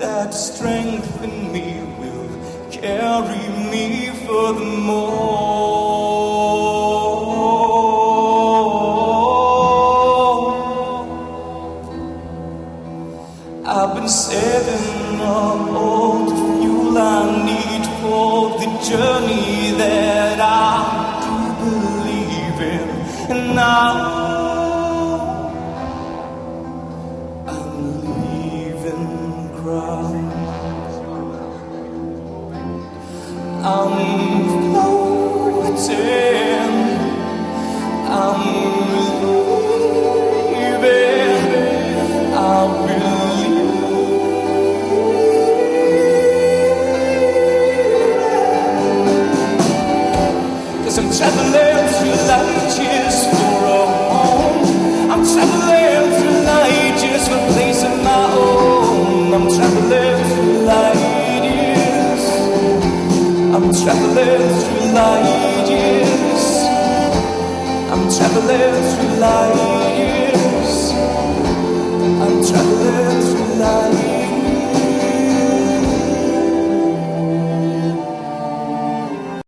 that strength in me will carry me furthermore. I've been saving up all the fuel I need for the journey that I do believe in, and now I'm leaving ground. I'm floating, I'm leaving, I believe. 'Cause I'm traveling through light years for a home. I'm traveling through light years for a place of my own. I'm traveling through light years. I'm traveling through light years. I'm traveling through light years. I'm traveling through light years.